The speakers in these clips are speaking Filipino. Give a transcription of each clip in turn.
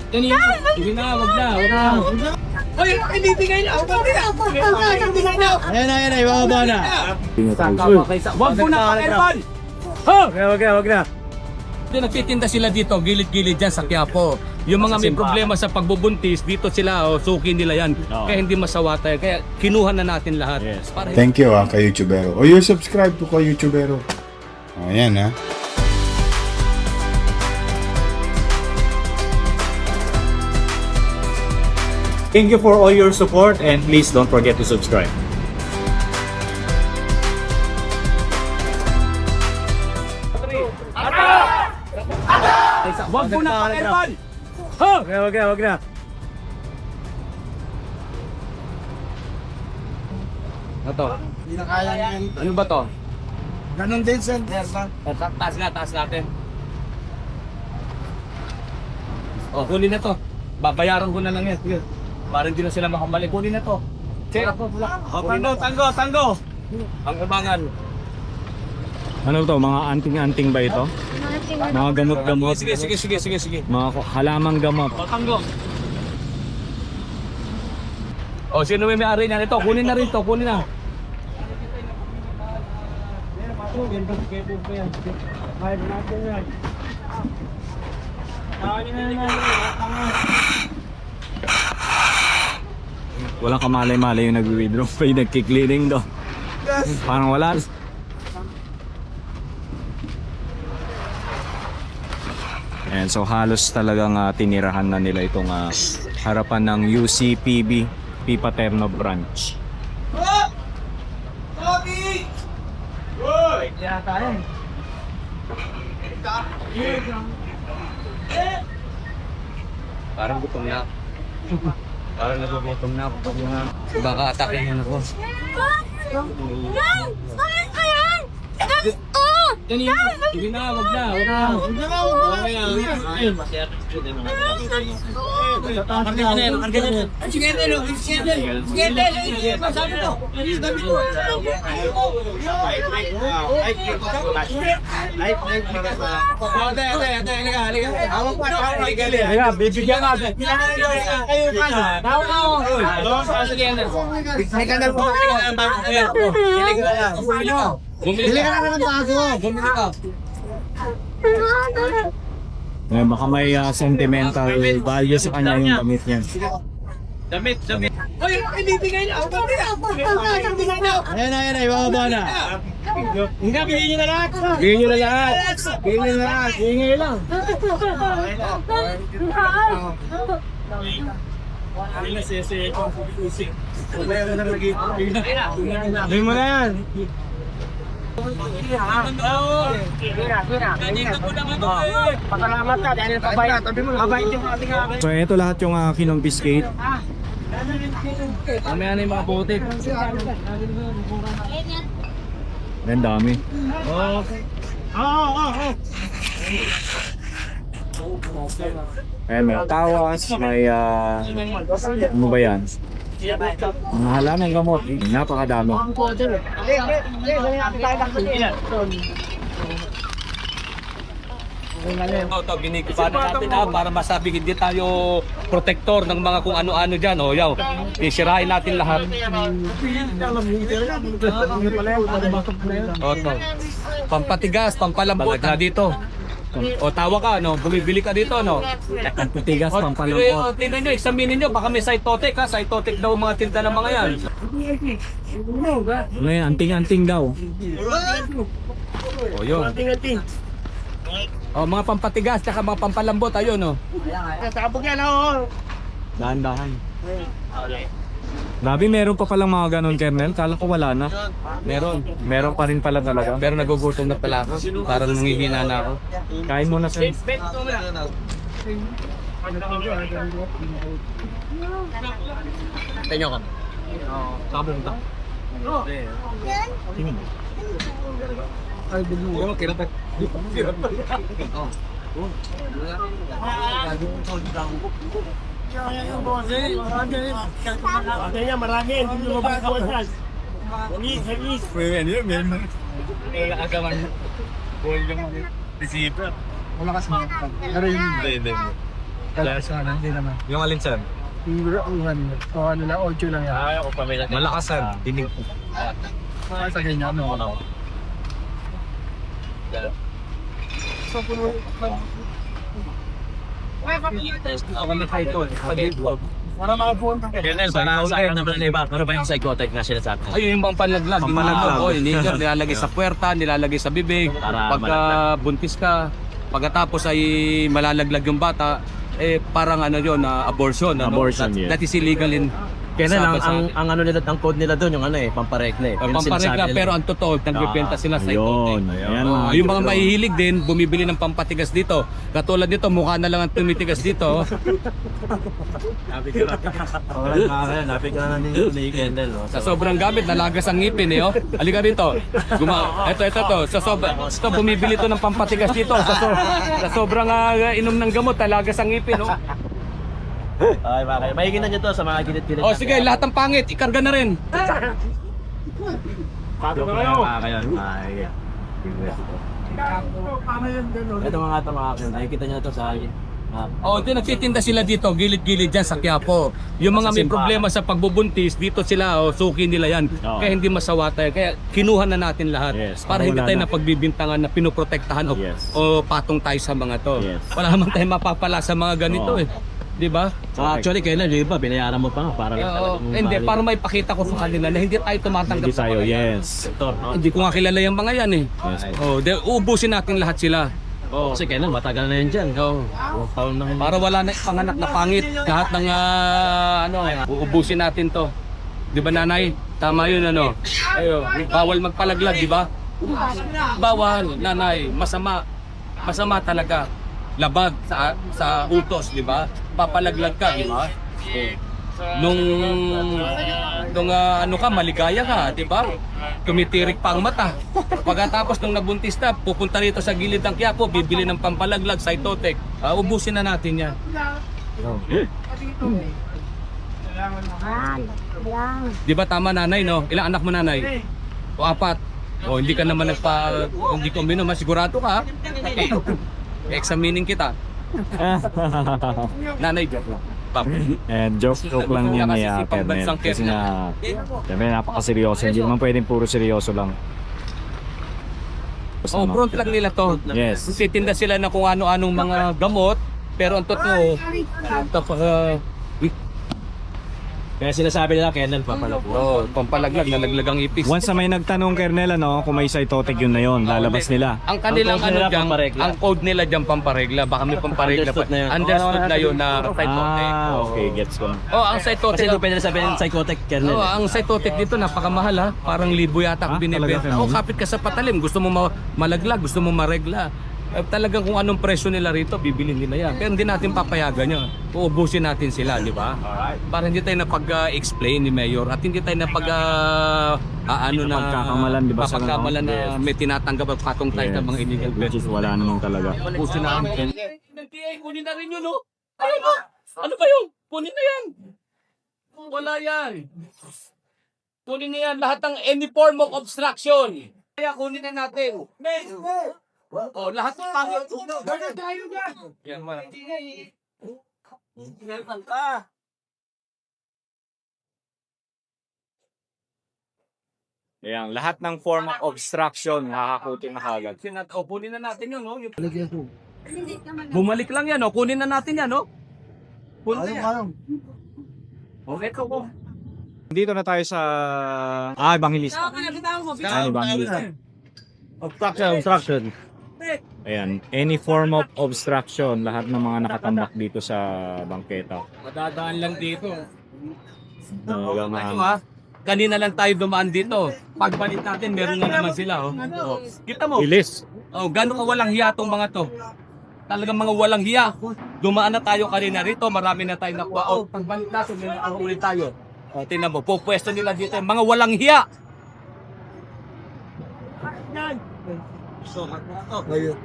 Sige na, wag na. Hoy, ibibigay na. Ayan, ibababa na. Wag mo na pakirpan! Wag na. Nagtitinda sila dito, gilid-gilid dyan sa Quiapo. Yung mga may problema sa pagbubuntis, dito sila, suki nila yan. Kaya hindi masawata. Kaya kinuha na natin lahat. Yes. Para Thank you kay YouTubero. O you subscribe to kay YouTubero. Ayan ha. Thank you for all your support and please don't forget to subscribe. wag mo na pakirpan! Wag na. Ano to? Hindi na kaya yan. Ano ba to? Ganon din, sir. Taas natin. Oh, kunin na to. Babayaran ko na lang yan. Sige. Para hindi na sila makamali. Kunin na to. Check. Tanggo. Ang umangan. Ano to, mga anting-anting ba ito? Mga gamot-gamot. Sige. Mga halamang gamot. Tanggo. Oh, sino may-ari niyan? Ito, kunin na rin to. Kunin na. Walang kamalay-malay yung nag-withdraw pa yung nagki-cleaning do. Parang wala. And so halos talagang tinirahan na nila itong harapan ng UCPB Pipaterno branch. Parang gutom na. Parang nagugutom na ako. Baka atakin ako. Sige na, wag na. Bibigyan natin. Bumili ka na ng bago. Bumili ka. Baka may sentimental value sa kanya yung damit niya. Damit. Hoy, ibibigay na. Ayan, ibababa na. Hindi, bigyan nyo na lahat. Hingay lang. Bigyan mo na yan. So ito lahat yung kinonfiscate. Mamaya na yung mga putik. Ang dami. Ayan, may tawas, may ano ba yan? Mga halaman gamot. Napakadami. Ito, binigyan natin para masabi hindi tayo protector ng mga kung ano-ano dyan. O, yaw, isirain natin lahat. O, ito. Pampatigas, pampalambot na dito. O, tawa ka, no? Bumibili ka dito, no? Tigas, pampalambot. Tingnan nyo, examinin nyo, baka may cytotic, ha? Cytotic daw mga tinta ng mga yan. Ano yan? Anting-anting daw. O, yun. O, mga pampatigas, tsaka mga pampalambot, ayun, no? Dahan-dahan. Grabe, meron pa palang mga ganon, Kernel. Kala ko wala na. Meron pa rin pala talaga. Pero nagugutom na pala ako. Parang nangihina na ako. Kain mo na sa... Tenyo ka. Sabong ka. Ay, bulu. Kirapat. Sana, hindi naman. Yung alin sir? Ano lang, 8 lang yan. Malakas sir. Dinig. Sa ganyan, ano? So, puno. Wala mga phone. Colonel, para sa akin naman na iba, ano ba yung psychotic na sinasabi? Ayun yung bang panlaglag. Pampalaglag. Oh, nilalagay sa puwerta, nilalagay sa bibig. Para Pagka buntis ka, pagkatapos ay malalaglag yung bata, parang ano yun, abortion. Ano? Abortion, yes. That is illegal in Colonel, sa- ang ano nila, ang code nila doon, yung ano pamparekla eh. Yun pamparegla, sinasabi nila. pero ang totoo, nagbibenta sila sa Ayun. ito. Ayan. Yung mga mahihilig din, bumibili ng pampatigas dito. Katulad nito, mukha na lang ang tumitigas dito. Napik ka na din ni Colonel. No? Sa sobrang gamit, nalagas ang ngipin eh. Oh. Halika rito. Ito to. Ito, bumibili to ng pampatigas dito. Sa sobrang inom ng gamot, nalagas ang ngipin. Oh. Ay, bakit? Mahiginan nyo to sa mga gilid-gilid. Oh, sige, lahat ng pangit, ikarga na rin. Pato na kayo. Ito mga ito mga akin. Nakikita nyo to sa Oh, ito nagtitinda sila dito, gilid-gilid dyan sa Quiapo. Yung mga may problema sa pagbubuntis, dito sila, suki nila yan. Oo. Kaya hindi masawatan. Kaya kinuha na natin lahat. Yes, Para hindi wala tayo na. napagbibintangan na pinoprotektahan Yes. o patong tayo sa mga to. Yes. Wala naman tayo mapapala sa mga ganito Oo. eh. Di ba? Actually, Colonel, yung iba, binayaran mo pa nga para lang Oo. Hindi, para may pakita ko sa kanila na hindi tayo tumatanggap Hindi sa tayo, mga yan. yes. sektor, no? Hindi ko nga kilala yung mga yan eh. Yes. Oh, ubusin natin lahat sila. Oo. Kasi Colonel, matagal na yun dyan. Oh. Taon na Para wala na panganak na pangit. Lahat ng uubusin natin to. 'Di ba nanay? Tama 'yun ano. Ayo, bawal magpalaglag, 'di ba? Bawal, nanay, masama. Masama talaga. Labag sa utos, 'di ba? Papalaglag ka, 'di ba? Nung ano ka, maligaya ka, 'di ba? Tumitirik pa ang mata. Pagkatapos nung nabuntis na, pupunta rito sa gilid ng Quiapo, bibili ng pampalaglag, Cytotec. Ubusin na natin 'yan. Di ba tama nanay, no? Ilang anak mo nanay? O 4. O hindi ka naman hindi ko minom, sigurado ka? Okay. Examining kita. Nanay, joke lang. And joke lang yun ni Colonel. Kasi nga, sabi, napakaseryoso. Hindi naman pwedeng puro seryoso lang. Oh, front lang nila to. Yes. Titinda sila na kung ano-anong mga gamot, pero ang totoo, Kaya sinasabi nila, Colonel, papalabo. oh, pampalaglag, nalaglag ang ipis. Once na may nagtanong, Colonel, ano, kung may cytotic yun na yun, lalabas nila. Ang kanilang Ang code nila, dyan, pamparegla. ang code nila dyan pamparegla, baka may pamparegla pa. Understood na yun. Understood na yun na Cytotec. Okay, gets ko. Oh, ang Cytotec. Kasi doon pwede na sabihin ng psychotic, Colonel. Oo, ang Cytotec dito napakamahal ha. Parang libo yata ang binibenta. talaga? O kapit ka sa patalim, gusto mo malaglag, gusto mo maregla. Talagang kung anong presyo nila rito, bibilin nila yan. Pero hindi natin papayagan yan. Uubusin natin sila, di ba? Para hindi tayo napag-explain ni Mayor at hindi tayo Napagkakamalan, di ba, sa Napagkamalan na Yes. may tinatanggap at patong tayo ng mga illegal Which is wala naman talaga. Ubusin natin. Kunin na rin yun, no? Ano ba yun? Kunin na yan. Wala yan. Kunin na yan lahat ng any form of obstruction. Kaya kunin na natin. Oh, lahat ng pangit. Yan man. Ayan, lahat ng form of obstruction, nakakakutin na kagad. Kunin na natin yun, no? Bumalik lang yan, no? Kunin na natin yan, no? Kunin na yan. Okay, ito po. Dito na tayo sa... Evangelista. Evangelista. Obstruction. Ayan, any form of obstruction, lahat ng mga nakatambak dito sa bangketa. Madadaan lang dito. Talagang, Ito ha, kanina lang tayo dumaan dito. Pagbalik natin, meron na naman sila. Oh. Oh. Kita mo, Bilis. oh, gano'n ka walang hiya tong mga to. Talagang mga walang hiya. Dumaan na tayo kanina rito, marami na tayo nakuha. Oh, pagbalik natin, may nakahuli tayo. Oh, tingnan mo, pupwesto nila dito yung mga walang hiya.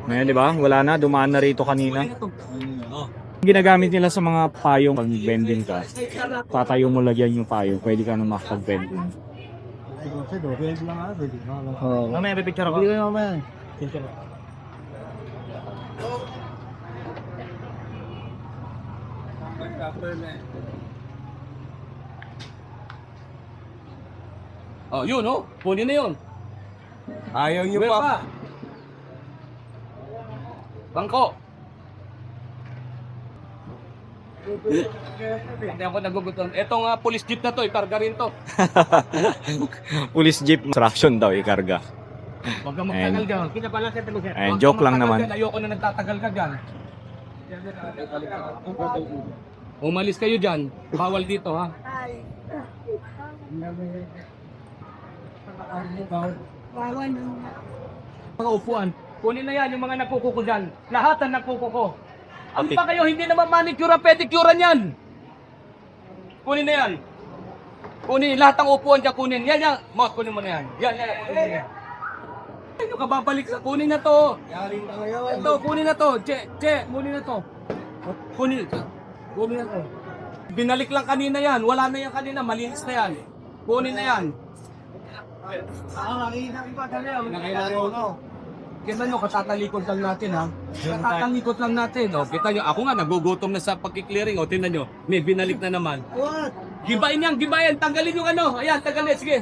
Ngayon, di ba? Wala na, dumaan na rito kanina. Ginagamit nila sa mga payong pag bending ka. Tatayo mo lagyan yung payo, pwede ka na makapag-bending. Mamaya pipicture ako. Hindi. 1 Oh, yun oh. Kunin na yun. Ayaw niyo Meron pa. pa. Bangko. Hindi ako nagugutom. Etong police jeep na to, ikarga rin to. Police jeep instruction daw ikarga. Huwag kang magtagal dyan. Ayun, joke lang naman. Ayoko na nagtatagal ka dyan. Umalis kayo dyan. Bawal dito ha. Mga upuan. Kunin na yan yung mga nagkukuko dyan. Lahat ang nagkukuko. Ang Okay. pa kayo hindi naman manicure pedicure yan. Kunin na yan. Kunin lahat ng upuan dyan kunin. Yan yan. Mos kunin mo na yan. Yan yan. Kunin mo na yan. Ano ka babalik sa kunin na to. Ito kunin na to. Che, kunin na to. Kunin. Kunin na to. Binalik lang kanina yan. Wala na yan kanina. Malinis na yan. Kunin na yan. Kita nyo, katatalikod lang natin ha. Katatalikod lang natin. O, kita nyo, ako nga nagugutom na sa pagkiklearing. O, tingnan nyo, may binalik na naman. Gibain yan, gibain. Tanggalin yung ano. Ayan, tanggalin. Sige.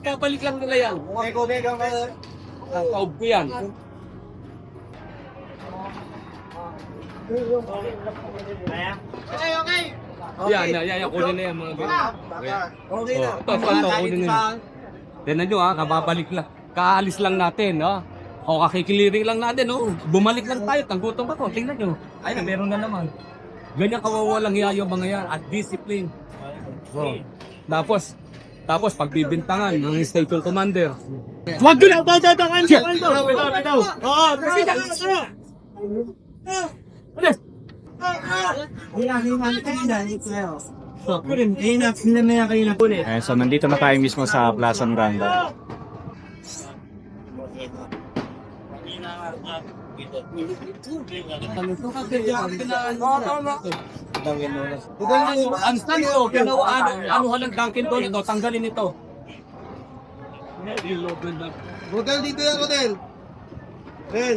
Babalik lang nila yan. Kaub ko yan. Yan, kunin na yan mga ganyan. Okay na. Ito, kunin na yan. Tignan nyo ha, kababalik lang. Kaalis lang natin, no? O, kakikiliring lang natin, no? Bumalik lang tayo, tanggutom pa to. Tingnan nyo. Ayun, meron na naman. Ganyan kawawalang hiya yung mga yan at discipline. Oh. Tapos pagbibintangan ng station commander. Wag yun ang tatatangan siya! Oo, kasi Ayan, so nandito na tayo mismo sa Plaza Miranda. Ang stand ko, ano halang Dunkin Donuts ito, tanggalin ito. Hotel dito yan, hotel! Hotel!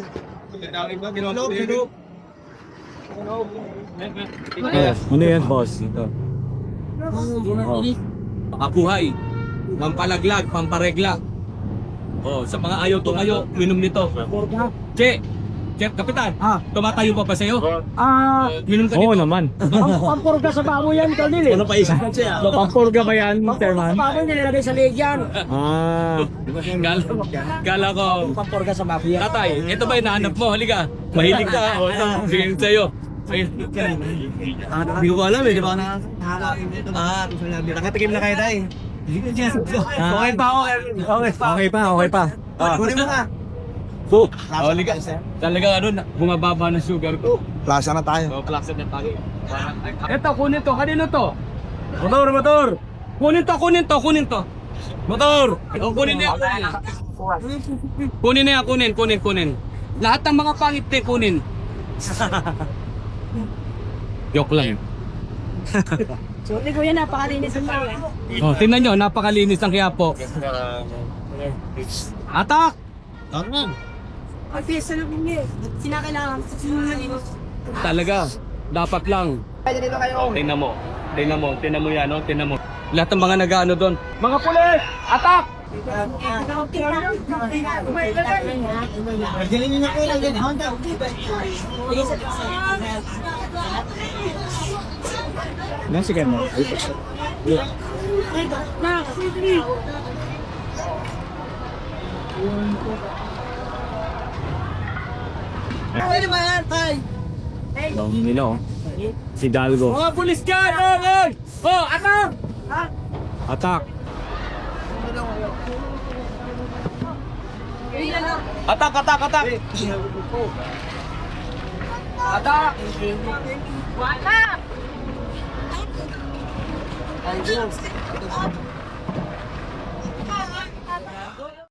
Ano yan, boss? Ito. Pakabuhay, pampalaglag, pamparegla. Oh, sa mga ayaw tumayo, minom nito. Chef, kapitan, tumatayo pa ba sa'yo? Minom ka Oo dito. naman. Pampurga sa babo yan, Kalil eh. Ano pa isa siya? Pampurga ba yan, Terman? Babo nilalagay sa leeg yan. Gala ko. Pampurga sa babo yan. Tatay, ito ba hinahanap mo? Halika. Mahilig ka. O, ito. Bigyan sa'yo. Hindi ko alam eh, di ba na? Nakatikim na kayo tayo. Okay pa, Okay pa. Kunin mo ka. Halika. Talaga bumababa na sugar ko. Plaza na tayo. Plaksa na tayo. Ito, kunin to. Kanino to? Motor. Kunin to. Motor. O, kunin na yan. Kunin. Lahat ng mga pangit kunin. Joke lang. So, hindi ko yan, napakalinis ang tao. Oh, tingnan nyo, napakalinis ang Quiapo. Atak! Ang piyesa ng hindi. Sinakailangan. Talaga, dapat lang. Tingnan mo yan, no? Tingnan mo. Lahat ng mga nag-ano doon. Mga pulis! Atak! Sige mo. Long nila oh. Si Dalgo. Mga pulis dyan! Oy! Oh, atak! Attack! Atak! Atak! Wala!